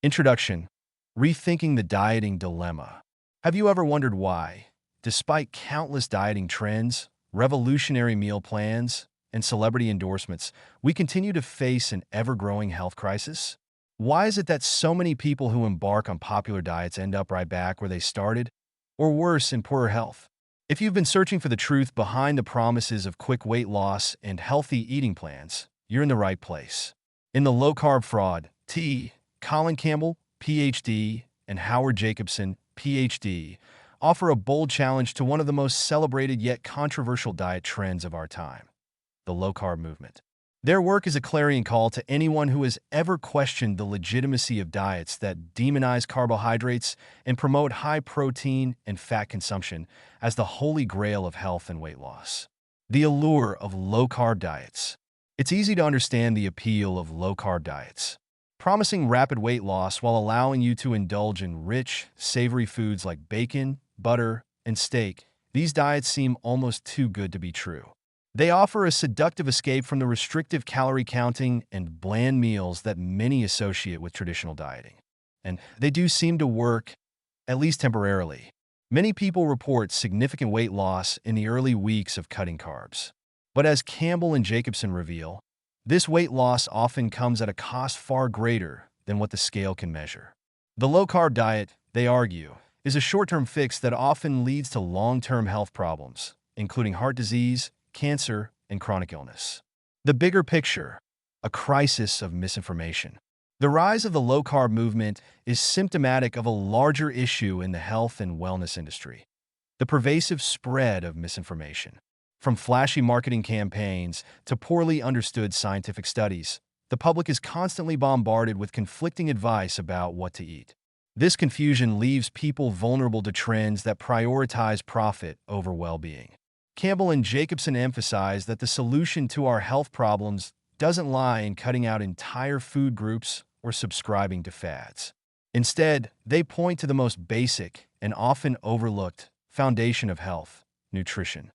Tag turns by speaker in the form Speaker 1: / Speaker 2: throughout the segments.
Speaker 1: Introduction: Rethinking the Dieting Dilemma. Have you ever wondered why, despite countless dieting trends, revolutionary meal plans, and celebrity endorsements, we continue to face an ever-growing health crisis? Why is it that so many people who embark on popular diets end up right back where they started, or worse, in poorer health? If you've been searching for the truth behind the promises of quick weight loss and healthy eating plans, you're in the right place. In the Low-Carb Fraud, Colin Campbell, PhD, and Howard Jacobson, PhD, offer a bold challenge to one of the most celebrated yet controversial diet trends of our time: the low-carb movement. Their work is a clarion call to anyone who has ever questioned the legitimacy of diets that demonize carbohydrates and promote high protein and fat consumption as the holy grail of health and weight loss. The allure of low-carb diets. It's easy to understand the appeal of low-carb diets, promising rapid weight loss while allowing you to indulge in rich, savory foods like bacon, butter, and steak. These diets seem almost too good to be true. They offer a seductive escape from the restrictive calorie counting and bland meals that many associate with traditional dieting. And they do seem to work, at least temporarily. Many people report significant weight loss in the early weeks of cutting carbs. But as Campbell and Jacobson reveal, this weight loss often comes at a cost far greater than what the scale can measure. The low-carb diet, they argue, is a short-term fix that often leads to long-term health problems, including heart disease, cancer, and chronic illness. The bigger picture: a crisis of misinformation. The rise of the low-carb movement is symptomatic of a larger issue in the health and wellness industry: the pervasive spread of misinformation. From flashy marketing campaigns to poorly understood scientific studies, the public is constantly bombarded with conflicting advice about what to eat. This confusion leaves people vulnerable to trends that prioritize profit over well-being. Campbell and Jacobson emphasize that the solution to our health problems doesn't lie in cutting out entire food groups or subscribing to fads. Instead, they point to the most basic and often overlooked foundation of health: nutrition.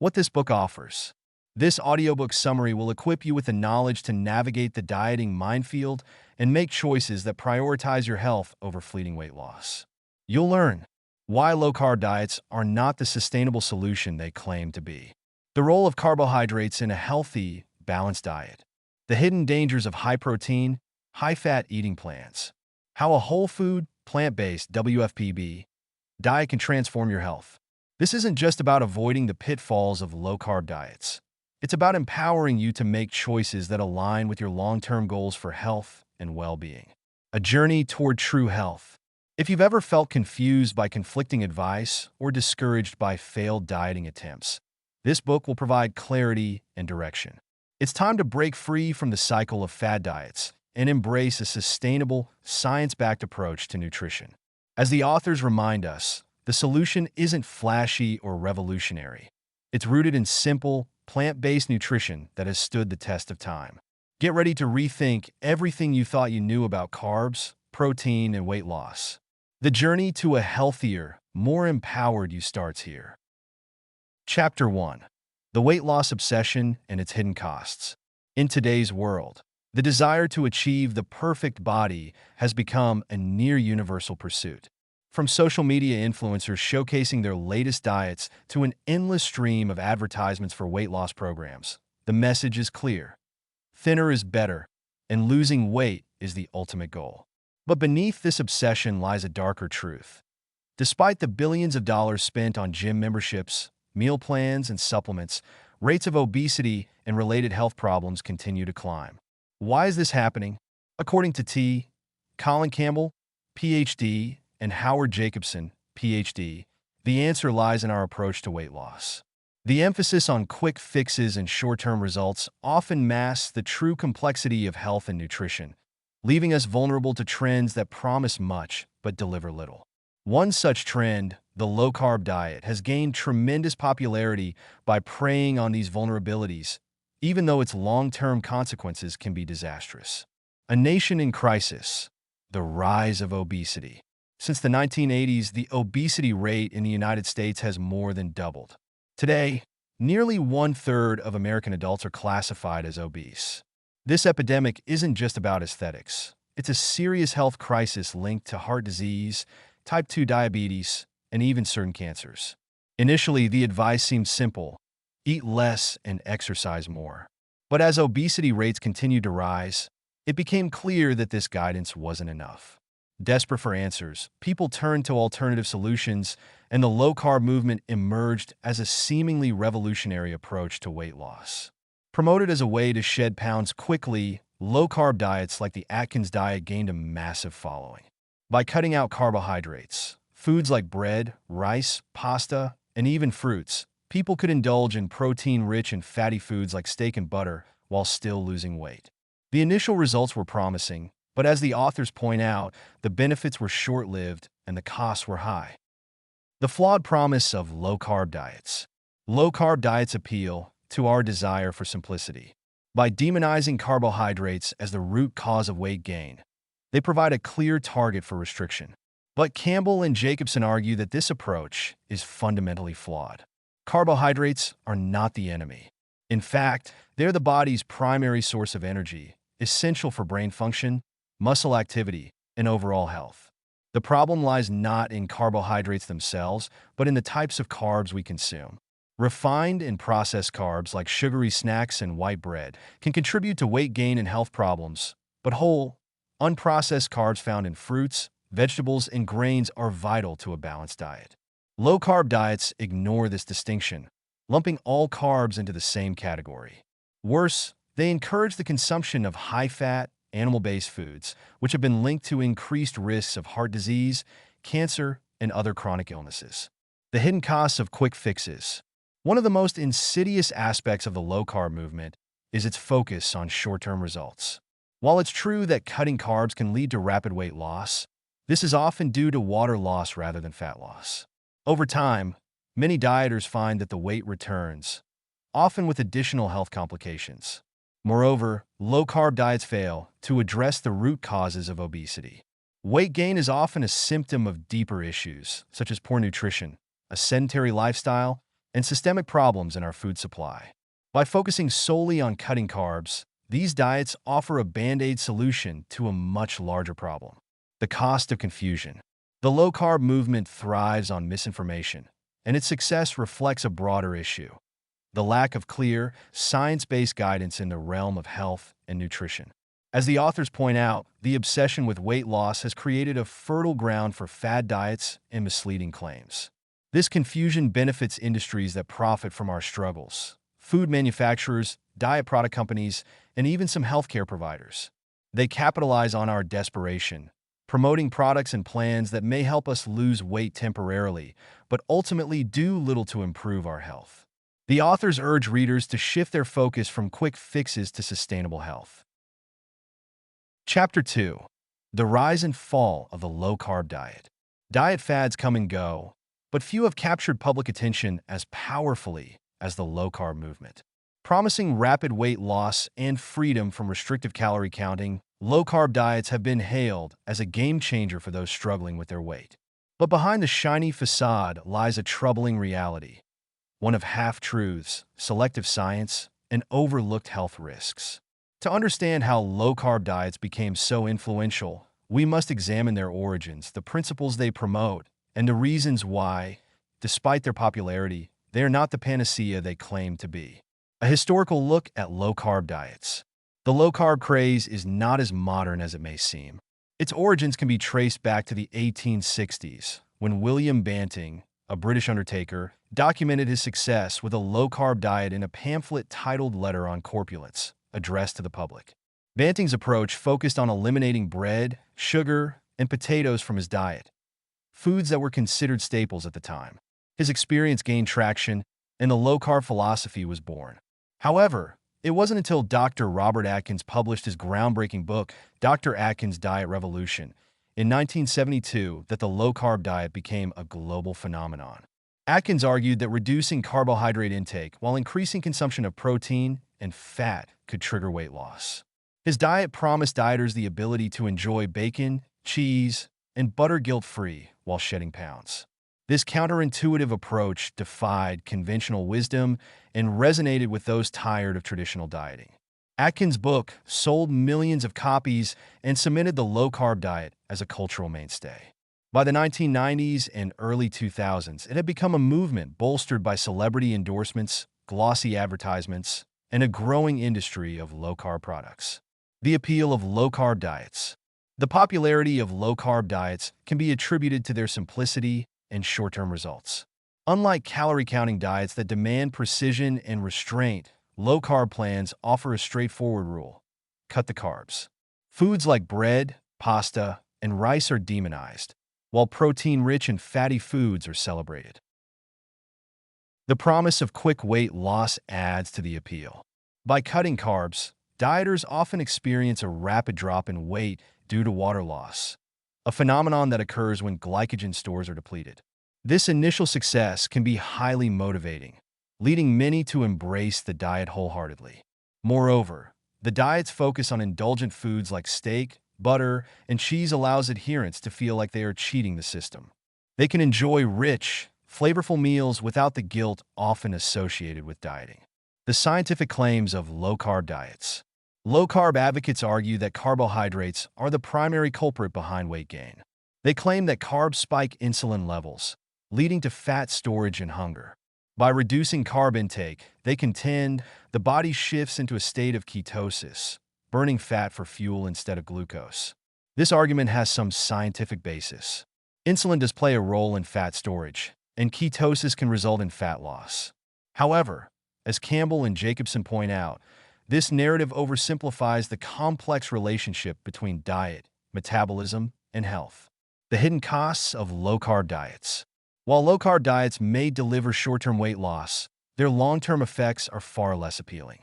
Speaker 1: What this book offers. This audiobook summary will equip you with the knowledge to navigate the dieting minefield and make choices that prioritize your health over fleeting weight loss. You'll learn why low-carb diets are not the sustainable solution they claim to be, the role of carbohydrates in a healthy, balanced diet, the hidden dangers of high-protein, high-fat eating plans, how a whole food, plant-based WFPB diet can transform your health. This isn't just about avoiding the pitfalls of low-carb diets. It's about empowering you to make choices that align with your long-term goals for health and well-being. A journey toward true health. If you've ever felt confused by conflicting advice or discouraged by failed dieting attempts, this book will provide clarity and direction. It's time to break free from the cycle of fad diets and embrace a sustainable, science-backed approach to nutrition. As the authors remind us, the solution isn't flashy or revolutionary. It's rooted in simple, plant-based nutrition that has stood the test of time. Get ready to rethink everything you thought you knew about carbs, protein, and weight loss. The journey to a healthier, more empowered you starts here. Chapter 1: The Weight Loss Obsession and Its Hidden Costs. In today's world, the desire to achieve the perfect body has become a near-universal pursuit. From social media influencers showcasing their latest diets to an endless stream of advertisements for weight loss programs, the message is clear: thinner is better, and losing weight is the ultimate goal. But beneath this obsession lies a darker truth. Despite the billions of dollars spent on gym memberships, meal plans, and supplements, rates of obesity and related health problems continue to climb. Why is this happening? According to Colin Campbell, PhD, and Howard Jacobson, PhD, the answer lies in our approach to weight loss. The emphasis on quick fixes and short-term results often masks the true complexity of health and nutrition, leaving us vulnerable to trends that promise much but deliver little. One such trend, the low-carb diet, has gained tremendous popularity by preying on these vulnerabilities, even though its long-term consequences can be disastrous. A nation in crisis. The rise of obesity. Since the 1980s, the obesity rate in the United States has more than doubled. Today, nearly 1/3 of American adults are classified as obese. This epidemic isn't just about aesthetics. it's a serious health crisis linked to heart disease, type 2 diabetes, and even certain cancers. Initially, the advice seemed simple: eat less and exercise more. But as obesity rates continued to rise, it became clear that this guidance wasn't enough. Desperate for answers, people turned to alternative solutions, and the low-carb movement emerged as a seemingly revolutionary approach to weight loss. Promoted as a way to shed pounds quickly, low-carb diets like the Atkins diet gained a massive following. By cutting out carbohydrates, foods like bread, rice, pasta, and even fruits, people could indulge in protein-rich and fatty foods like steak and butter while still losing weight. The initial results were promising, but as the authors point out, the benefits were short-lived and the costs were high. The flawed promise of low-carb diets. Low-carb diets appeal to our desire for simplicity. By demonizing carbohydrates as the root cause of weight gain, they provide a clear target for restriction. But Campbell and Jacobson argue that this approach is fundamentally flawed. Carbohydrates are not the enemy. In fact, they're the body's primary source of energy, essential for brain function, muscle activity, and overall health. The problem lies not in carbohydrates themselves, but in the types of carbs we consume. Refined and processed carbs like sugary snacks and white bread can contribute to weight gain and health problems, but whole, unprocessed carbs found in fruits, vegetables, and grains are vital to a balanced diet. Low-carb diets ignore this distinction, lumping all carbs into the same category. Worse, they encourage the consumption of high-fat, animal-based foods, which have been linked to increased risks of heart disease, cancer, and other chronic illnesses. The hidden costs of quick fixes. One of the most insidious aspects of the low-carb movement is its focus on short-term results. While it's true that cutting carbs can lead to rapid weight loss, this is often due to water loss rather than fat loss. Over time, many dieters find that the weight returns, often with additional health complications. Moreover, low-carb diets fail to address the root causes of obesity. Weight gain is often a symptom of deeper issues, such as poor nutrition, a sedentary lifestyle, and systemic problems in our food supply. By focusing solely on cutting carbs, these diets offer a band-aid solution to a much larger problem: the cost of confusion. The low-carb movement thrives on misinformation, and its success reflects a broader issue: the lack of clear, science-based guidance in the realm of health and nutrition. As the authors point out, the obsession with weight loss has created a fertile ground for fad diets and misleading claims. This confusion benefits industries that profit from our struggles: food manufacturers, diet product companies, and even some healthcare providers. They capitalize on our desperation, promoting products and plans that may help us lose weight temporarily, but ultimately do little to improve our health. The authors urge readers to shift their focus from quick fixes to sustainable health. Chapter 2. The Rise and Fall of the Low-Carb Diet. Diet fads come and go, but few have captured public attention as powerfully as the low-carb movement. Promising rapid weight loss and freedom from restrictive calorie counting, low-carb diets have been hailed as a game-changer for those struggling with their weight. But behind the shiny facade lies a troubling reality: one of half-truths, selective science, and overlooked health risks. To understand how low-carb diets became so influential, we must examine their origins, the principles they promote, and the reasons why, despite their popularity, they are not the panacea they claim to be. A historical look at low-carb diets. The low-carb craze is not as modern as it may seem. Its origins can be traced back to the 1860s, when William Banting, a British undertaker, documented his success with a low-carb diet in a pamphlet titled Letter on Corpulence, addressed to the public. Banting's approach focused on eliminating bread, sugar, and potatoes from his diet, foods that were considered staples at the time. His experience gained traction, and the low-carb philosophy was born. However, it wasn't until Dr. Robert Atkins published his groundbreaking book, Dr. Atkins' Diet Revolution, in 1972 that the low-carb diet became a global phenomenon. Atkins argued that reducing carbohydrate intake while increasing consumption of protein and fat could trigger weight loss. His diet promised dieters the ability to enjoy bacon, cheese, and butter guilt-free while shedding pounds. This counterintuitive approach defied conventional wisdom and resonated with those tired of traditional dieting. Atkins' book sold millions of copies and cemented the low-carb diet as a cultural mainstay. By the 1990s and early 2000s, it had become a movement bolstered by celebrity endorsements, glossy advertisements, and a growing industry of low-carb products. The appeal of low-carb diets. The popularity of low-carb diets can be attributed to their simplicity and short-term results. Unlike calorie-counting diets that demand precision and restraint, low-carb plans offer a straightforward rule: cut the carbs. Foods like bread, pasta, and rice are demonized, while protein-rich and fatty foods are celebrated. The promise of quick weight loss adds to the appeal. By cutting carbs, dieters often experience a rapid drop in weight due to water loss, a phenomenon that occurs when glycogen stores are depleted. This initial success can be highly motivating, leading many to embrace the diet wholeheartedly. Moreover, the diet's focus on indulgent foods like steak, butter, and cheese allows adherents to feel like they are cheating the system. They can enjoy rich, flavorful meals without the guilt often associated with dieting. The scientific claims of low-carb diets. Low-carb advocates argue that carbohydrates are the primary culprit behind weight gain. They claim that carbs spike insulin levels, leading to fat storage and hunger. By reducing carb intake, they contend the body shifts into a state of ketosis, burning fat for fuel instead of glucose. This argument has some scientific basis. Insulin does play a role in fat storage, and ketosis can result in fat loss. However, as Campbell and Jacobson point out, this narrative oversimplifies the complex relationship between diet, metabolism, and health. The hidden costs of low-carb diets. While low-carb diets may deliver short-term weight loss, their long-term effects are far less appealing.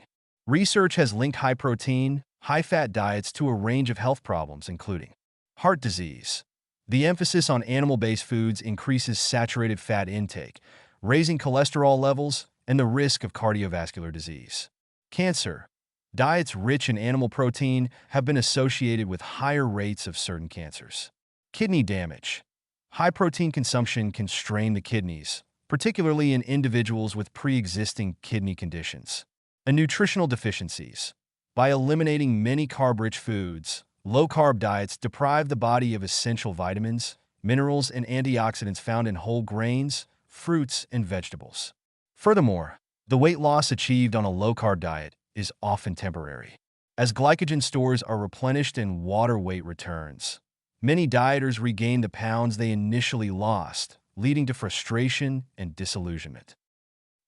Speaker 1: Research has linked high-protein, high-fat diets to a range of health problems, including heart disease. The emphasis on animal-based foods increases saturated fat intake, raising cholesterol levels and the risk of cardiovascular disease. Cancer. Diets rich in animal protein have been associated with higher rates of certain cancers. Kidney damage. High protein consumption can strain the kidneys, particularly in individuals with pre-existing kidney conditions. And nutritional deficiencies. By eliminating many carb-rich foods, low-carb diets deprive the body of essential vitamins, minerals, and antioxidants found in whole grains, fruits, and vegetables. Furthermore, the weight loss achieved on a low-carb diet is often temporary. As glycogen stores are replenished and water weight returns, many dieters regain the pounds they initially lost, leading to frustration and disillusionment.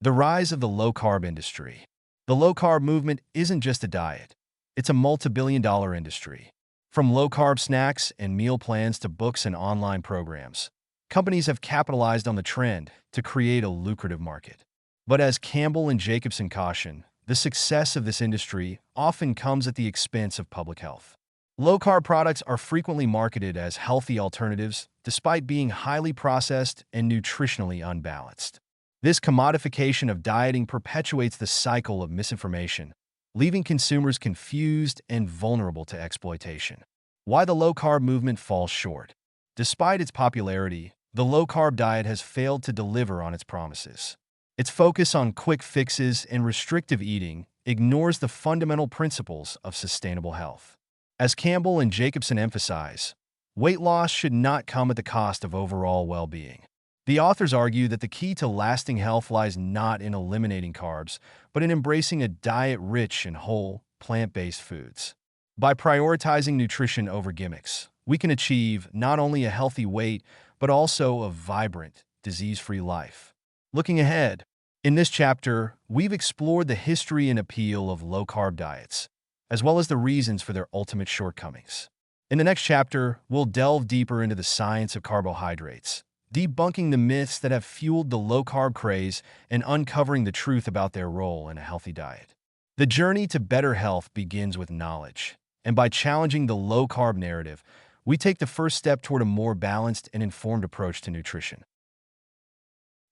Speaker 1: The rise of the low-carb industry. The low-carb movement isn't just a diet. It's a multi-billion-dollar industry. From low-carb snacks and meal plans to books and online programs, companies have capitalized on the trend to create a lucrative market. But as Campbell and Jacobson caution, the success of this industry often comes at the expense of public health. Low-carb products are frequently marketed as healthy alternatives, despite being highly processed and nutritionally unbalanced. This commodification of dieting perpetuates the cycle of misinformation, leaving consumers confused and vulnerable to exploitation. Why the low-carb movement falls short. Despite its popularity, the low-carb diet has failed to deliver on its promises. Its focus on quick fixes and restrictive eating ignores the fundamental principles of sustainable health. As Campbell and Jacobson emphasize, weight loss should not come at the cost of overall well-being. The authors argue that the key to lasting health lies not in eliminating carbs, but in embracing a diet rich in whole, plant-based foods. By prioritizing nutrition over gimmicks, we can achieve not only a healthy weight, but also a vibrant, disease-free life. Looking ahead, in this chapter, we've explored the history and appeal of low-carb diets, as well as the reasons for their ultimate shortcomings. In the next chapter, we'll delve deeper into the science of carbohydrates, debunking the myths that have fueled the low-carb craze and uncovering the truth about their role in a healthy diet. The journey to better health begins with knowledge, and by challenging the low-carb narrative, we take the first step toward a more balanced and informed approach to nutrition.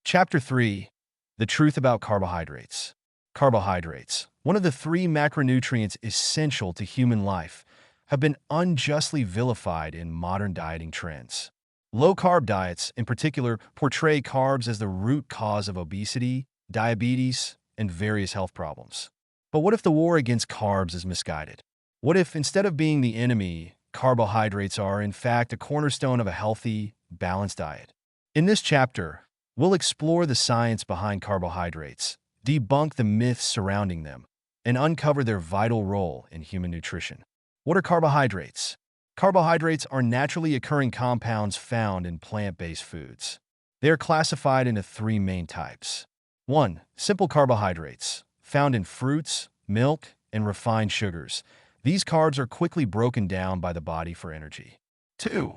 Speaker 1: Chapter 3. The Truth About Carbohydrates. Carbohydrates, one of the three macronutrients essential to human life, have been unjustly vilified in modern dieting trends. Low-carb diets, in particular, portray carbs as the root cause of obesity, diabetes, and various health problems. But what if the war against carbs is misguided? What if, instead of being the enemy, carbohydrates are, in fact, a cornerstone of a healthy, balanced diet? In this chapter, we'll explore the science behind carbohydrates, debunk the myths surrounding them, and uncover their vital role in human nutrition. What are carbohydrates? Carbohydrates are naturally occurring compounds found in plant-based foods. They are classified into three main types. 1. Simple carbohydrates, found in fruits, milk, and refined sugars. These carbs are quickly broken down by the body for energy. 2.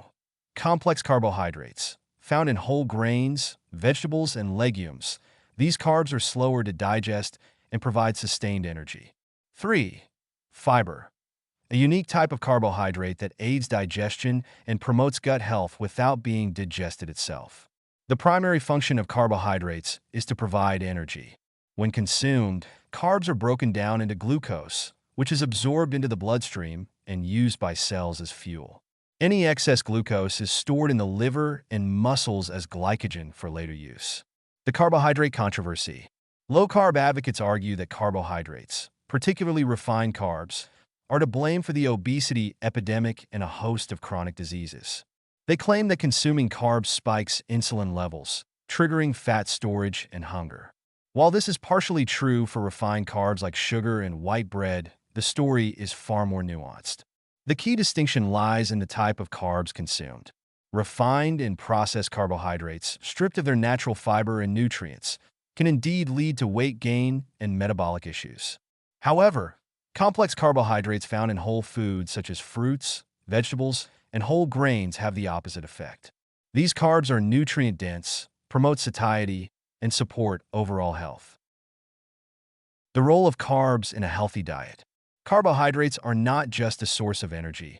Speaker 1: Complex carbohydrates, found in whole grains, vegetables, and legumes. These carbs are slower to digest and provide sustained energy. 3. Fiber, a unique type of carbohydrate that aids digestion and promotes gut health without being digested itself. The primary function of carbohydrates is to provide energy. When consumed, carbs are broken down into glucose, which is absorbed into the bloodstream and used by cells as fuel. Any excess glucose is stored in the liver and muscles as glycogen for later use. The carbohydrate controversy. Low-carb advocates argue that carbohydrates, particularly refined carbs, are to blame for the obesity epidemic and a host of chronic diseases. They claim that consuming carbs spikes insulin levels, triggering fat storage and hunger. While this is partially true for refined carbs like sugar and white bread, the story is far more nuanced. The key distinction lies in the type of carbs consumed. Refined and processed carbohydrates, stripped of their natural fiber and nutrients, can indeed lead to weight gain and metabolic issues. However, complex carbohydrates found in whole foods such as fruits, vegetables, and whole grains have the opposite effect. These carbs are nutrient-dense, promote satiety, and support overall health. The role of carbs in a healthy diet. Carbohydrates are not just a source of energy.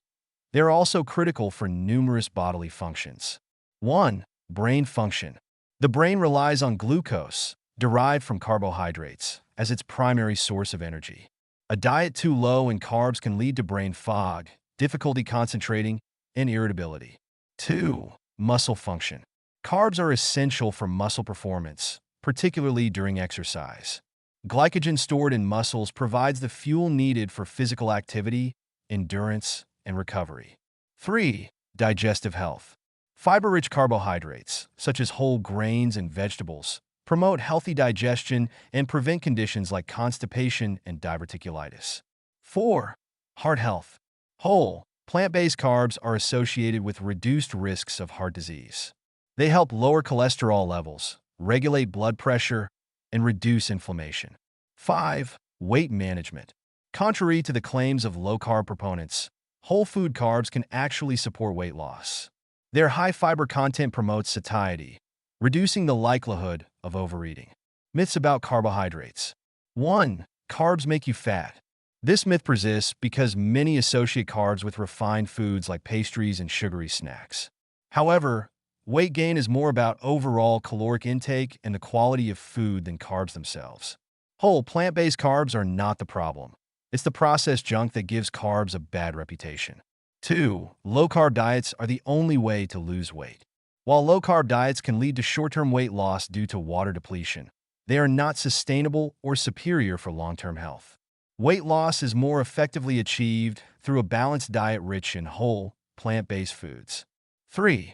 Speaker 1: They are also critical for numerous bodily functions. 1. Brain function. The brain relies on glucose, derived from carbohydrates, as its primary source of energy. A diet too low in carbs can lead to brain fog, difficulty concentrating, and irritability. 2. Muscle function. Carbs are essential for muscle performance, particularly during exercise. Glycogen stored in muscles provides the fuel needed for physical activity, endurance, and recovery. 3. Digestive health. Fiber-rich carbohydrates, such as whole grains and vegetables, promote healthy digestion and prevent conditions like constipation and diverticulitis. 4. Heart health. Whole, plant-based carbs are associated with reduced risks of heart disease. They help lower cholesterol levels, regulate blood pressure, and reduce inflammation. 5. Weight management. Contrary to the claims of low-carb proponents, whole food carbs can actually support weight loss. Their high fiber content promotes satiety, reducing the likelihood of overeating. Myths about carbohydrates. 1. Carbs make you fat. This myth persists because many associate carbs with refined foods like pastries and sugary snacks. However, weight gain is more about overall caloric intake and the quality of food than carbs themselves. Whole, plant-based carbs are not the problem. It's the processed junk that gives carbs a bad reputation. 2. Low-carb diets are the only way to lose weight. While low-carb diets can lead to short-term weight loss due to water depletion, they are not sustainable or superior for long-term health. Weight loss is more effectively achieved through a balanced diet rich in whole, plant-based foods. 3.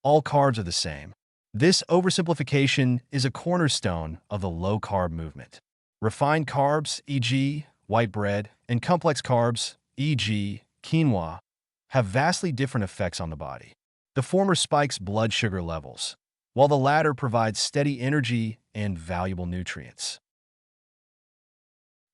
Speaker 1: All carbs are the same. This oversimplification is a cornerstone of the low-carb movement. Refined carbs, e.g., white bread, and complex carbs, e.g., quinoa, have vastly different effects on the body. The former spikes blood sugar levels, while the latter provides steady energy and valuable nutrients.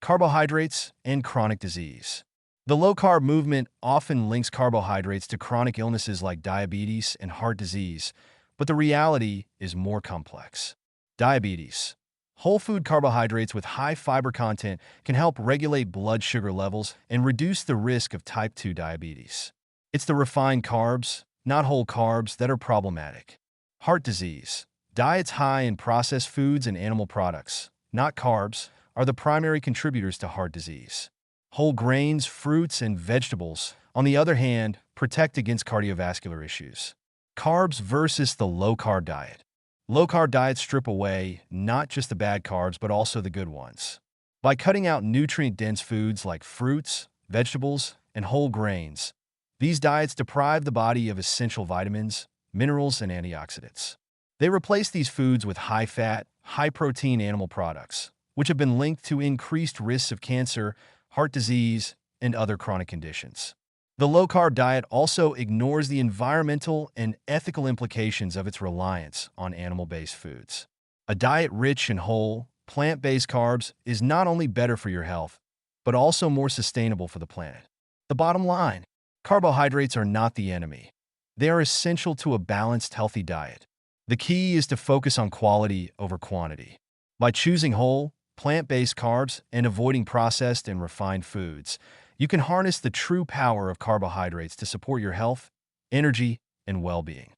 Speaker 1: Carbohydrates and chronic disease. The low-carb movement often links carbohydrates to chronic illnesses like diabetes and heart disease, but the reality is more complex. Diabetes. Whole food carbohydrates with high fiber content can help regulate blood sugar levels and reduce the risk of type 2 diabetes. It's the refined carbs, not whole carbs, that are problematic. Heart disease. Diets high in processed foods and animal products, not carbs, are the primary contributors to heart disease. Whole grains, fruits, and vegetables, on the other hand, protect against cardiovascular issues. Carbs versus the low-carb diet. Low-carb diets strip away not just the bad carbs, but also the good ones. By cutting out nutrient-dense foods like fruits, vegetables, and whole grains, these diets deprive the body of essential vitamins, minerals, and antioxidants. They replace these foods with high-fat, high-protein animal products, which have been linked to increased risks of cancer, heart disease, and other chronic conditions. The low-carb diet also ignores the environmental and ethical implications of its reliance on animal-based foods. A diet rich in whole, plant-based carbs is not only better for your health, but also more sustainable for the planet. The bottom line: carbohydrates are not the enemy. They are essential to a balanced, healthy diet. The key is to focus on quality over quantity. By choosing whole, plant-based carbs and avoiding processed and refined foods, you can harness the true power of carbohydrates to support your health, energy, and well-being.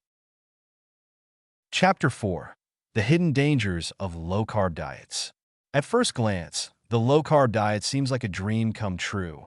Speaker 1: Chapter 4: The Hidden Dangers of Low-Carb Diets. At first glance, the low-carb diet seems like a dream come true.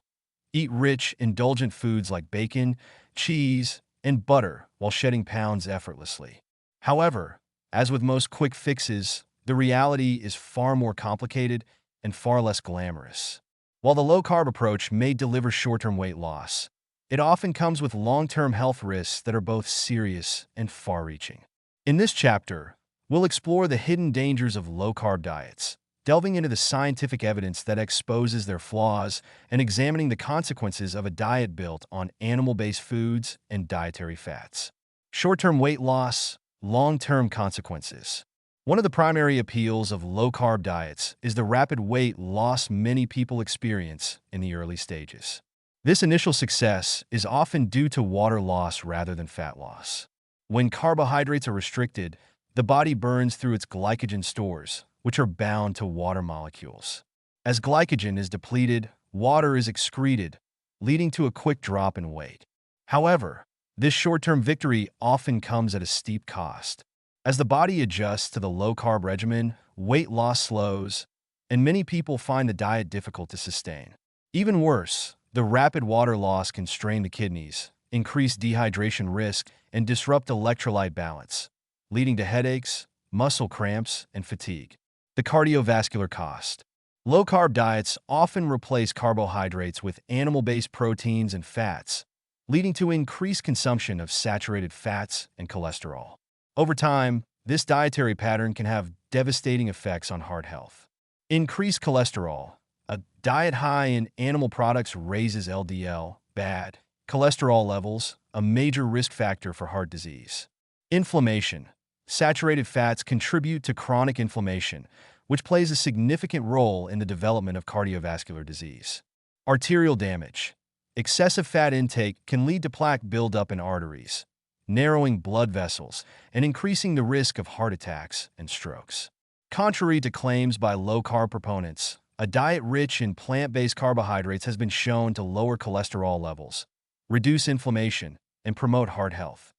Speaker 1: Eat rich, indulgent foods like bacon, cheese, and butter while shedding pounds effortlessly. However, as with most quick fixes, the reality is far more complicated and far less glamorous. While the low-carb approach may deliver short-term weight loss, it often comes with long-term health risks that are both serious and far-reaching. In this chapter, we'll explore the hidden dangers of low-carb diets, delving into the scientific evidence that exposes their flaws and examining the consequences of a diet built on animal-based foods and dietary fats. Short-term weight loss, long-term consequences. One of the primary appeals of low-carb diets is the rapid weight loss many people experience in the early stages. This initial success is often due to water loss rather than fat loss. When carbohydrates are restricted, the body burns through its glycogen stores, which are bound to water molecules. As glycogen is depleted, water is excreted, leading to a quick drop in weight. However, this short-term victory often comes at a steep cost. As the body adjusts to the low-carb regimen, weight loss slows, and many people find the diet difficult to sustain. Even worse, the rapid water loss can strain the kidneys, increase dehydration risk, and disrupt electrolyte balance, leading to headaches, muscle cramps, and fatigue. The cardiovascular cost. Low-carb diets often replace carbohydrates with animal-based proteins and fats, leading to increased consumption of saturated fats and cholesterol. Over time, this dietary pattern can have devastating effects on heart health. Increased cholesterol. A diet high in animal products raises LDL, bad cholesterol levels, a major risk factor for heart disease. Inflammation. Saturated fats contribute to chronic inflammation, which plays a significant role in the development of cardiovascular disease. Arterial damage. Excessive fat intake can lead to plaque buildup in arteries, narrowing blood vessels, and increasing the risk of heart attacks and strokes. Contrary to claims by low-carb proponents, a diet rich in plant-based carbohydrates has been shown to lower cholesterol levels, reduce inflammation, and promote heart health.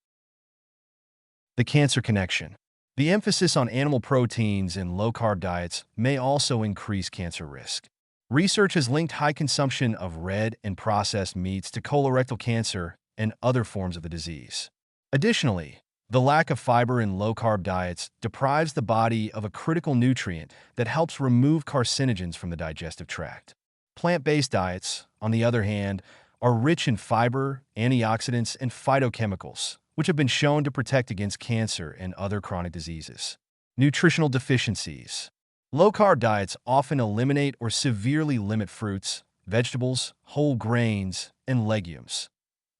Speaker 1: The cancer connection. The emphasis on animal proteins in low-carb diets may also increase cancer risk. Research has linked high consumption of red and processed meats to colorectal cancer and other forms of the disease. Additionally, the lack of fiber in low-carb diets deprives the body of a critical nutrient that helps remove carcinogens from the digestive tract. Plant-based diets, on the other hand, are rich in fiber, antioxidants, and phytochemicals, which have been shown to protect against cancer and other chronic diseases. Nutritional deficiencies. Low-carb diets often eliminate or severely limit fruits, vegetables, whole grains, and legumes,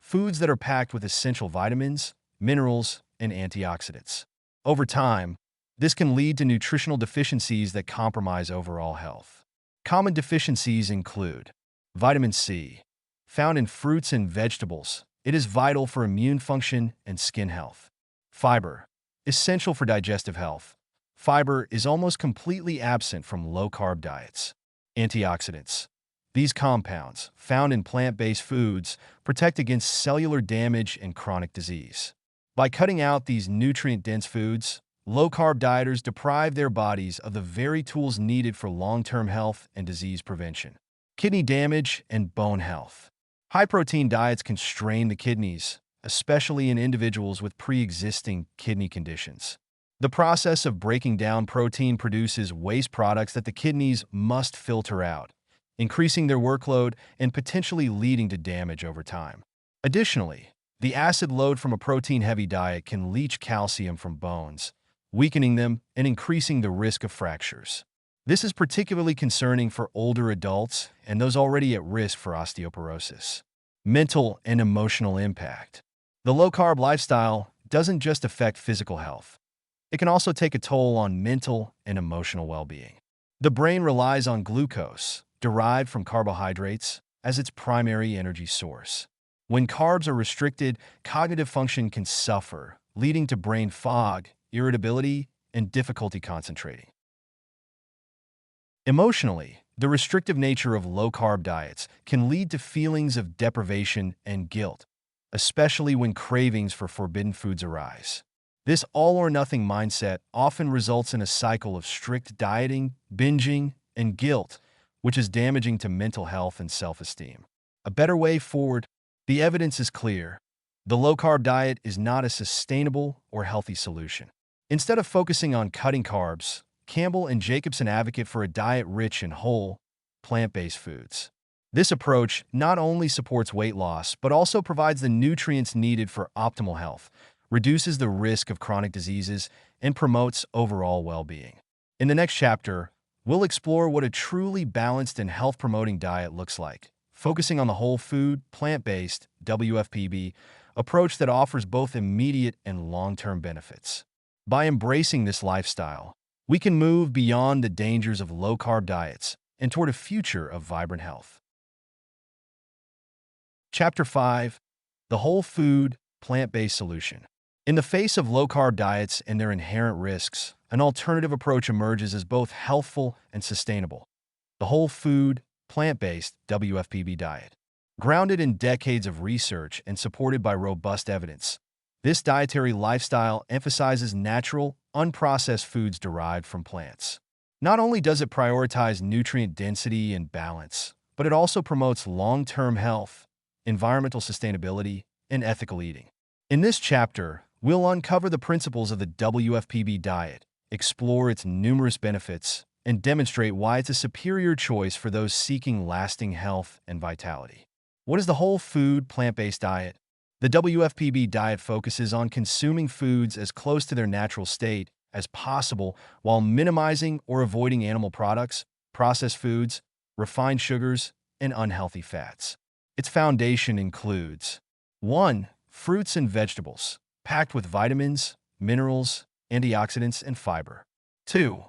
Speaker 1: foods that are packed with essential vitamins, minerals, and antioxidants. Over time, this can lead to nutritional deficiencies that compromise overall health. Common deficiencies include vitamin C, found in fruits and vegetables. It is vital for immune function and skin health. Fiber, essential for digestive health. Fiber is almost completely absent from low-carb diets. Antioxidants. These compounds, found in plant-based foods, protect against cellular damage and chronic disease. By cutting out these nutrient-dense foods, low-carb dieters deprive their bodies of the very tools needed for long-term health and disease prevention. Kidney damage and bone health. High-protein diets can strain the kidneys, especially in individuals with pre-existing kidney conditions. The process of breaking down protein produces waste products that the kidneys must filter out, increasing their workload and potentially leading to damage over time. Additionally, the acid load from a protein-heavy diet can leach calcium from bones, weakening them and increasing the risk of fractures. This is particularly concerning for older adults and those already at risk for osteoporosis. Mental and emotional impact. The low-carb lifestyle doesn't just affect physical health. It can also take a toll on mental and emotional well-being. The brain relies on glucose, derived from carbohydrates, as its primary energy source. When carbs are restricted, cognitive function can suffer, leading to brain fog, irritability, and difficulty concentrating. Emotionally, the restrictive nature of low-carb diets can lead to feelings of deprivation and guilt, especially when cravings for forbidden foods arise. This all-or-nothing mindset often results in a cycle of strict dieting, binging, and guilt, which is damaging to mental health and self-esteem. A better way forward. The evidence is clear. The low-carb diet is not a sustainable or healthy solution. Instead of focusing on cutting carbs, Campbell and Jacobson advocate for a diet rich in whole, plant-based foods. This approach not only supports weight loss, but also provides the nutrients needed for optimal health, reduces the risk of chronic diseases, and promotes overall well-being. In the next chapter, we'll explore what a truly balanced and health-promoting diet looks like, focusing on the whole food, plant-based, WFPB, approach that offers both immediate and long-term benefits. By embracing this lifestyle, we can move beyond the dangers of low-carb diets and toward a future of vibrant health. Chapter 5. The Whole Food, Plant-Based Solution. In the face of low-carb diets and their inherent risks, an alternative approach emerges as both healthful and sustainable. The whole food, plant-based WFPB diet. Grounded in decades of research and supported by robust evidence, this dietary lifestyle emphasizes natural, unprocessed foods derived from plants. Not only does it prioritize nutrient density and balance, but it also promotes long-term health, environmental sustainability, and ethical eating. In this chapter, we'll uncover the principles of the WFPB diet, explore its numerous benefits, and demonstrate why it's a superior choice for those seeking lasting health and vitality. What is the whole food, plant-based diet? The WFPB diet focuses on consuming foods as close to their natural state as possible while minimizing or avoiding animal products, processed foods, refined sugars, and unhealthy fats. Its foundation includes 1. Fruits and vegetables, packed with vitamins, minerals, antioxidants, and fiber. 2.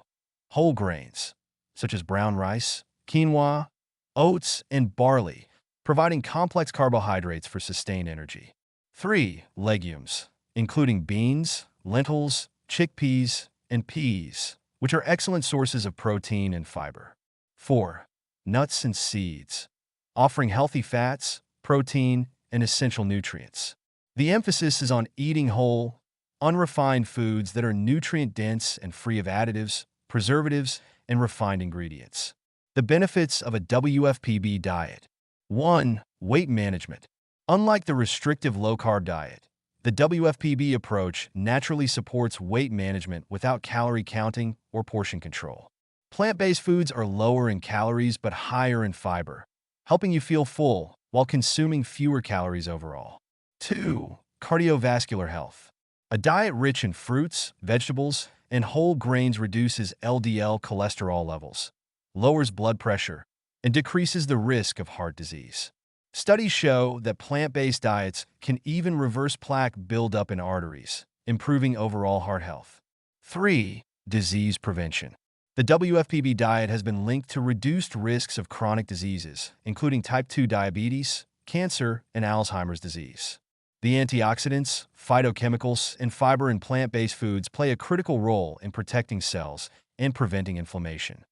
Speaker 1: Whole grains, such as brown rice, quinoa, oats, and barley, providing complex carbohydrates for sustained energy. 3. Legumes, including beans, lentils, chickpeas, and peas, which are excellent sources of protein and fiber. 4. Nuts and seeds, offering healthy fats, protein, and essential nutrients. The emphasis is on eating whole, unrefined foods that are nutrient-dense and free of additives, preservatives, and refined ingredients. The benefits of a WFPB diet. 1. Weight management. Unlike the restrictive low-carb diet, the WFPB approach naturally supports weight management without calorie counting or portion control. Plant-based foods are lower in calories but higher in fiber, helping you feel full while consuming fewer calories overall. 2. Cardiovascular health. A diet rich in fruits, vegetables, and whole grains reduces LDL cholesterol levels, lowers blood pressure, and decreases the risk of heart disease. Studies show that plant-based diets can even reverse plaque buildup in arteries, improving overall heart health. 3. Disease prevention. The WFPB diet has been linked to reduced risks of chronic diseases, including type 2 diabetes, cancer, and Alzheimer's disease. The antioxidants, phytochemicals, and fiber in plant-based foods play a critical role in protecting cells and preventing inflammation.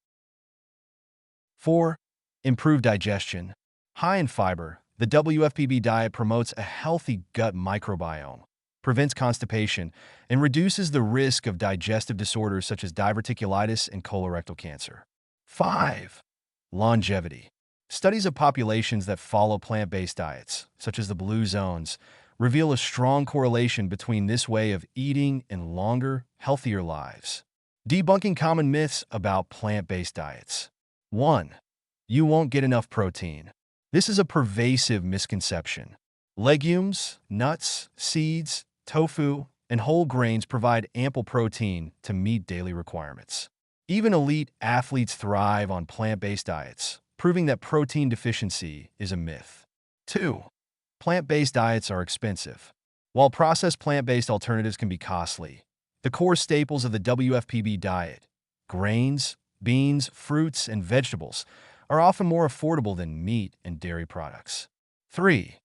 Speaker 1: 4. Improved digestion. High in fiber, the WFPB diet promotes a healthy gut microbiome, prevents constipation, and reduces the risk of digestive disorders such as diverticulitis and colorectal cancer. 5. Longevity. Studies of populations that follow plant-based diets, such as the Blue Zones, reveal a strong correlation between this way of eating and longer, healthier lives. Debunking common myths about plant-based diets. 1. You won't get enough protein. This is a pervasive misconception. Legumes, nuts, seeds, tofu, and whole grains provide ample protein to meet daily requirements. Even elite athletes thrive on plant-based diets, proving that protein deficiency is a myth. 2. Plant-based diets are expensive. While processed plant-based alternatives can be costly, the core staples of the WFPB diet, grains, beans, fruits, and vegetables, are often more affordable than meat and dairy products. 3.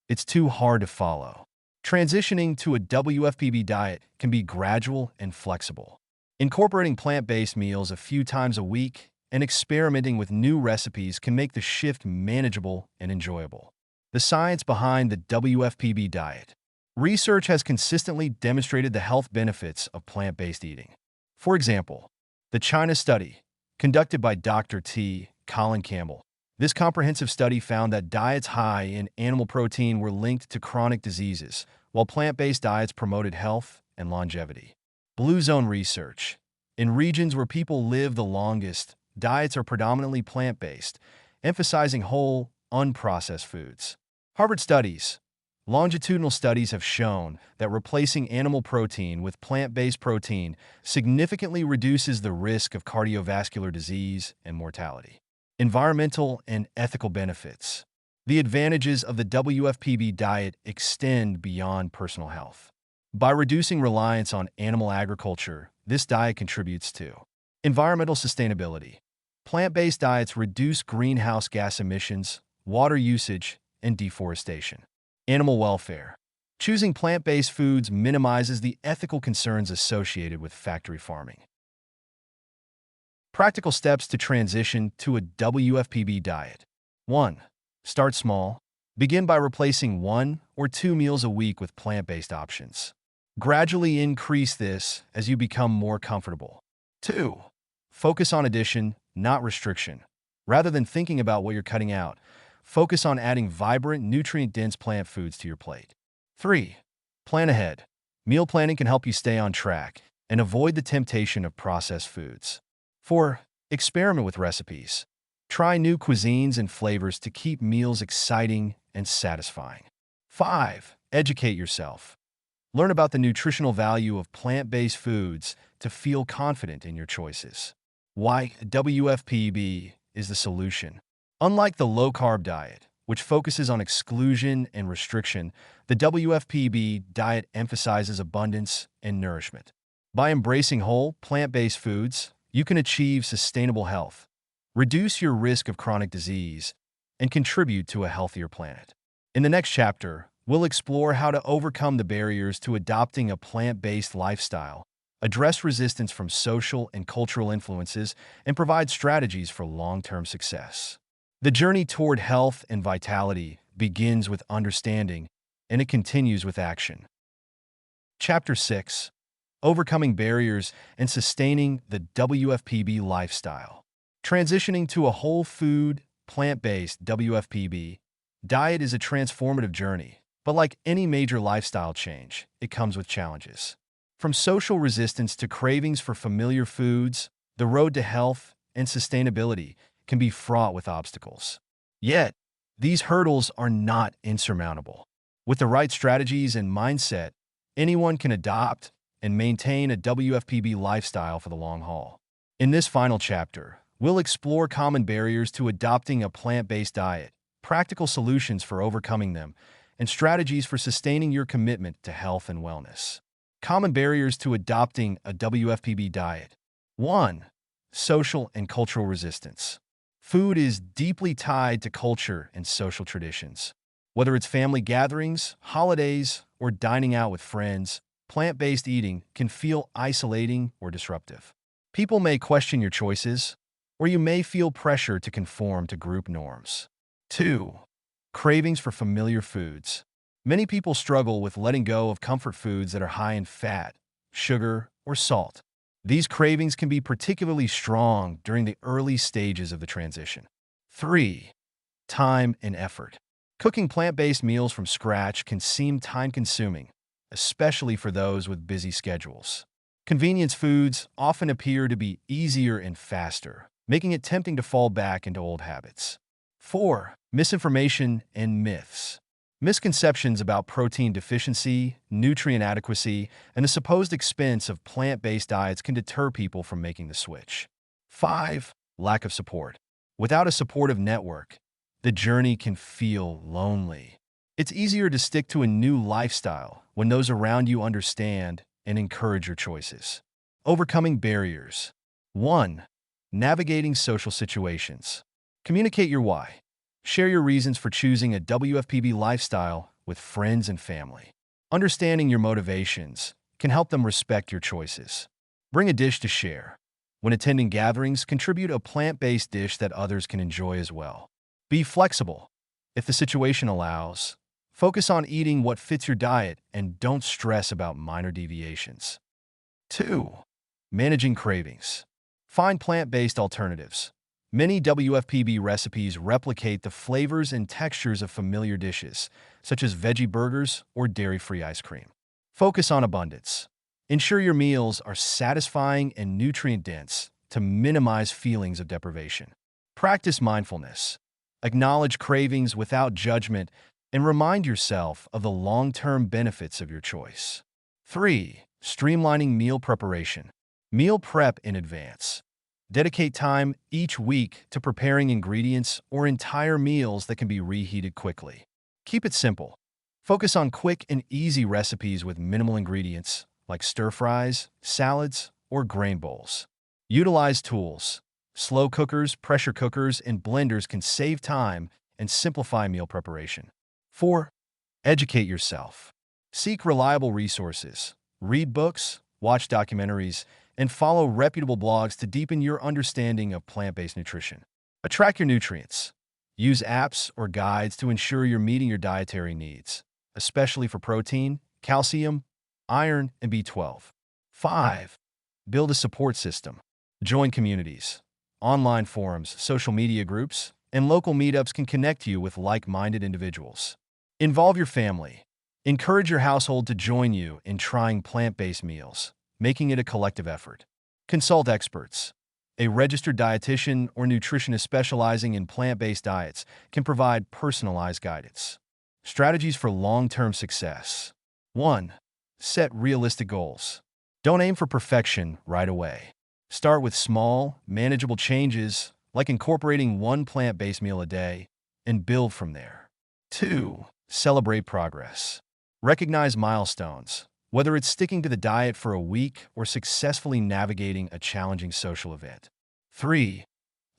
Speaker 1: It's too hard to follow. Transitioning to a WFPB diet can be gradual and flexible. Incorporating plant-based meals a few times a week and experimenting with new recipes can make the shift manageable and enjoyable. The science behind the WFPB diet. Research has consistently demonstrated the health benefits of plant-based eating. For example, the China study, conducted by Dr. Colin Campbell. This comprehensive study found that diets high in animal protein were linked to chronic diseases, while plant-based diets promoted health and longevity. Blue Zone research. In regions where people live the longest, diets are predominantly plant-based, emphasizing whole, unprocessed foods. Harvard studies. Longitudinal studies have shown that replacing animal protein with plant-based protein significantly reduces the risk of cardiovascular disease and mortality. Environmental and ethical benefits. The advantages of the WFPB diet extend beyond personal health. By reducing reliance on animal agriculture, this diet contributes to environmental sustainability. Plant-based diets reduce greenhouse gas emissions, water usage, and deforestation. Animal welfare. Choosing plant-based foods minimizes the ethical concerns associated with factory farming. Practical steps to transition to a WFPB diet. 1. Start small. Begin by replacing 1 or 2 meals a week with plant-based options. Gradually increase this as you become more comfortable. 2. Focus on addition, not restriction. Rather than thinking about what you're cutting out, focus on adding vibrant, nutrient-dense plant foods to your plate. 3. Plan ahead. Meal planning can help you stay on track and avoid the temptation of processed foods. 4. Experiment with recipes. Try new cuisines and flavors to keep meals exciting and satisfying. 5. Educate yourself. Learn about the nutritional value of plant-based foods to feel confident in your choices. Why WFPB is the solution. Unlike the low-carb diet, which focuses on exclusion and restriction, the WFPB diet emphasizes abundance and nourishment. By embracing whole, plant-based foods, you can achieve sustainable health, reduce your risk of chronic disease, and contribute to a healthier planet. In the next chapter, we'll explore how to overcome the barriers to adopting a plant-based lifestyle, address resistance from social and cultural influences, and provide strategies for long-term success. The journey toward health and vitality begins with understanding, and it continues with action. Chapter 6. Overcoming barriers and sustaining the WFPB lifestyle. Transitioning to a whole food, plant-based WFPB diet is a transformative journey, but like any major lifestyle change, it comes with challenges. From social resistance to cravings for familiar foods, the road to health and sustainability can be fraught with obstacles. Yet, these hurdles are not insurmountable. With the right strategies and mindset, anyone can adopt and maintain a WFPB lifestyle for the long haul. In this final chapter, we'll explore common barriers to adopting a plant-based diet, practical solutions for overcoming them, and strategies for sustaining your commitment to health and wellness. Common barriers to adopting a WFPB diet. 1. Social and cultural resistance. Food is deeply tied to culture and social traditions. Whether it's family gatherings, holidays, or dining out with friends, plant-based eating can feel isolating or disruptive. People may question your choices, or you may feel pressure to conform to group norms. 2. Cravings for familiar foods. Many people struggle with letting go of comfort foods that are high in fat, sugar, or salt. These cravings can be particularly strong during the early stages of the transition. 3. Time and effort. Cooking plant-based meals from scratch can seem time-consuming, especially for those with busy schedules. Convenience foods often appear to be easier and faster, making it tempting to fall back into old habits. 4. Misinformation and myths. Misconceptions about protein deficiency, nutrient adequacy, and the supposed expense of plant-based diets can deter people from making the switch. 5. Lack of support. Without a supportive network, the journey can feel lonely. It's easier to stick to a new lifestyle when those around you understand and encourage your choices. Overcoming barriers. 1. Navigating social situations. Communicate your why. Share your reasons for choosing a WFPB lifestyle with friends and family. Understanding your motivations can help them respect your choices. Bring a dish to share. When attending gatherings, contribute a plant-based dish that others can enjoy as well. Be flexible. If the situation allows, focus on eating what fits your diet and don't stress about minor deviations. 2. Managing cravings. Find plant-based alternatives. Many WFPB recipes replicate the flavors and textures of familiar dishes, such as veggie burgers or dairy-free ice cream. Focus on abundance. Ensure your meals are satisfying and nutrient-dense to minimize feelings of deprivation. Practice mindfulness. Acknowledge cravings without judgment and remind yourself of the long-term benefits of your choice. 3. Streamlining meal preparation. Meal prep in advance. Dedicate time each week to preparing ingredients or entire meals that can be reheated quickly. Keep it simple. Focus on quick and easy recipes with minimal ingredients, like stir-fries, salads, or grain bowls. Utilize tools. Slow cookers, pressure cookers, and blenders can save time and simplify meal preparation. 4. Educate yourself. Seek reliable resources. Read books, watch documentaries, and follow reputable blogs to deepen your understanding of plant-based nutrition. Track your nutrients. Use apps or guides to ensure you're meeting your dietary needs, especially for protein, calcium, iron, and B12. 5. Build a support system. Join communities. Online forums, social media groups, and local meetups can connect you with like-minded individuals. Involve your family. Encourage your household to join you in trying plant-based meals, making it a collective effort. Consult experts. A registered dietitian or nutritionist specializing in plant-based diets can provide personalized guidance. Strategies for long-term success. 1. Set realistic goals. Don't aim for perfection right away. Start with small, manageable changes, like incorporating one plant-based meal a day, and build from there. 2. Celebrate progress. Recognize milestones, whether it's sticking to the diet for a week or successfully navigating a challenging social event. 3.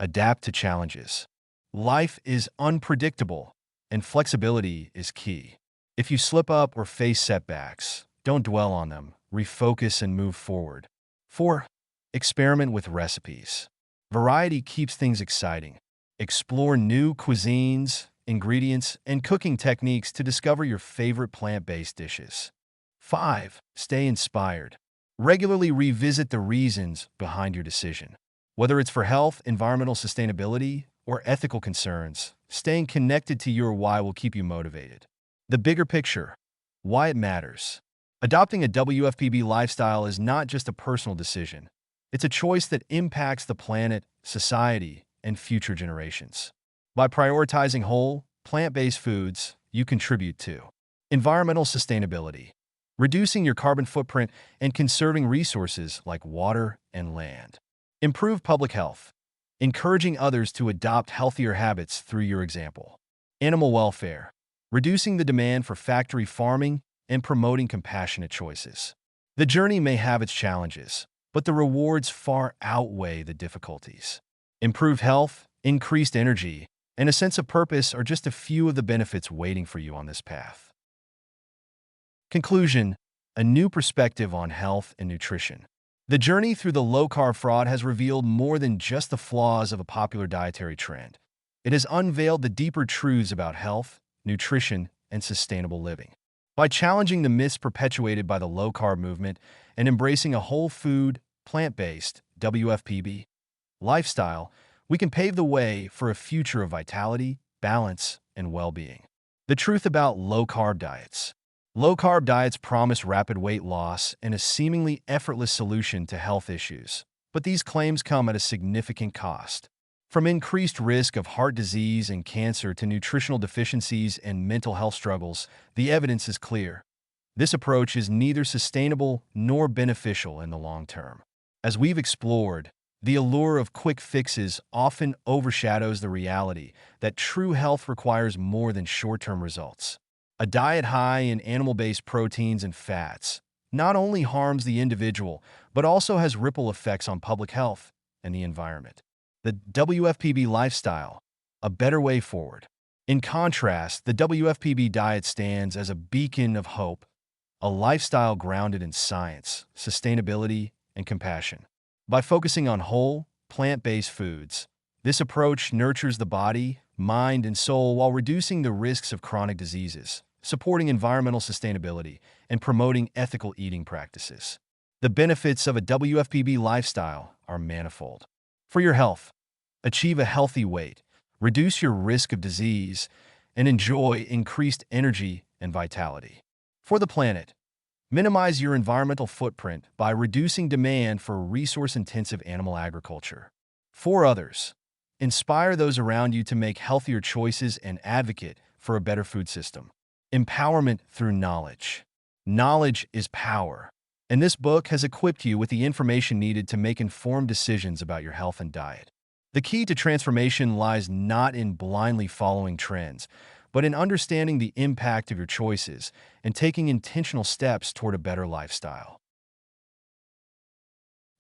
Speaker 1: Adapt to challenges. Life is unpredictable, and flexibility is key. If you slip up or face setbacks, don't dwell on them, refocus and move forward. 4. Experiment with recipes. Variety keeps things exciting. Explore new cuisines, ingredients, and cooking techniques to discover your favorite plant-based dishes. 5. Stay inspired. Regularly revisit the reasons behind your decision. Whether it's for health, environmental sustainability, or ethical concerns, staying connected to your why will keep you motivated. The bigger picture. Why it matters. Adopting a WFPB lifestyle is not just a personal decision. It's a choice that impacts the planet, society, and future generations. By prioritizing whole, plant-based foods, you contribute to environmental sustainability, reducing your carbon footprint, and conserving resources like water and land. Improve public health, encouraging others to adopt healthier habits through your example. Animal welfare, reducing the demand for factory farming and promoting compassionate choices. The journey may have its challenges, but the rewards far outweigh the difficulties. Improved health, increased energy, and a sense of purpose are just a few of the benefits waiting for you on this path. Conclusion: a new perspective on health and nutrition. The journey through the low-carb fraud has revealed more than just the flaws of a popular dietary trend. It has unveiled the deeper truths about health, nutrition, and sustainable living. By challenging the myths perpetuated by the low-carb movement and embracing a whole food, plant-based WFPB lifestyle, we can pave the way for a future of vitality, balance, and well-being. The truth about low-carb diets. Low-carb diets promise rapid weight loss and a seemingly effortless solution to health issues. But these claims come at a significant cost. From increased risk of heart disease and cancer to nutritional deficiencies and mental health struggles, the evidence is clear. This approach is neither sustainable nor beneficial in the long term. As we've explored, the allure of quick fixes often overshadows the reality that true health requires more than short-term results. A diet high in animal-based proteins and fats not only harms the individual, but also has ripple effects on public health and the environment. The WFPB lifestyle, a better way forward. In contrast, the WFPB diet stands as a beacon of hope, a lifestyle grounded in science, sustainability, and compassion. By focusing on whole, plant-based foods, this approach nurtures the body, mind, and soul while reducing the risks of chronic diseases, supporting environmental sustainability, and promoting ethical eating practices. The benefits of a WFPB lifestyle are manifold. For your health, achieve a healthy weight, reduce your risk of disease, and enjoy increased energy and vitality. For the planet, minimize your environmental footprint by reducing demand for resource-intensive animal agriculture. For others, inspire those around you to make healthier choices and advocate for a better food system. Empowerment through knowledge. Knowledge is power, and this book has equipped you with the information needed to make informed decisions about your health and diet. The key to transformation lies not in blindly following trends, but in understanding the impact of your choices and taking intentional steps toward a better lifestyle.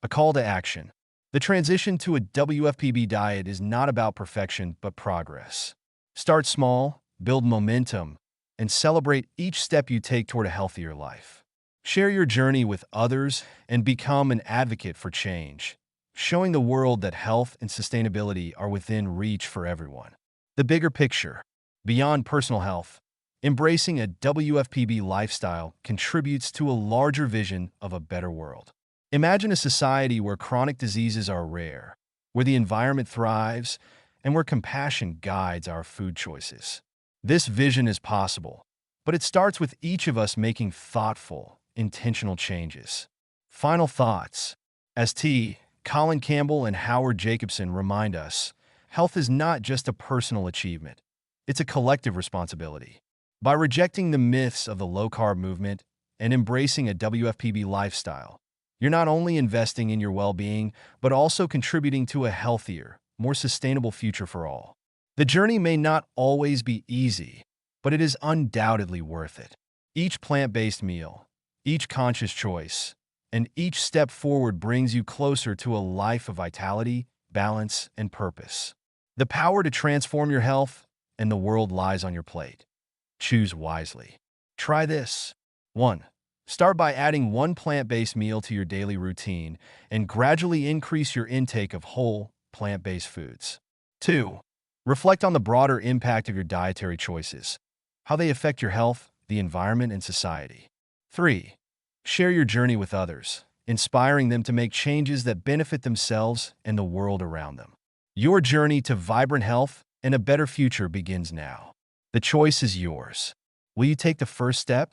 Speaker 1: A call to action. The transition to a WFPB diet is not about perfection, but progress. Start small, build momentum, and celebrate each step you take toward a healthier life. Share your journey with others and become an advocate for change, showing the world that health and sustainability are within reach for everyone. The bigger picture. Beyond personal health, embracing a WFPB lifestyle contributes to a larger vision of a better world. Imagine a society where chronic diseases are rare, where the environment thrives, and where compassion guides our food choices. This vision is possible, but it starts with each of us making thoughtful, intentional changes. Final thoughts. As Colin Campbell and Howard Jacobson remind us, health is not just a personal achievement. It's a collective responsibility. By rejecting the myths of the low-carb movement and embracing a WFPB lifestyle, you're not only investing in your well-being, but also contributing to a healthier, more sustainable future for all. The journey may not always be easy, but it is undoubtedly worth it. Each plant-based meal, each conscious choice, and each step forward brings you closer to a life of vitality, balance, and purpose. The power to transform your health and the world lies on your plate. Choose wisely. Try this. 1. Start by adding one plant-based meal to your daily routine and gradually increase your intake of whole, plant-based foods. 2. Reflect on the broader impact of your dietary choices, how they affect your health, the environment, and society. 3. Share your journey with others, inspiring them to make changes that benefit themselves and the world around them. Your journey to vibrant health and a better future begins now. The choice is yours. Will you take the first step?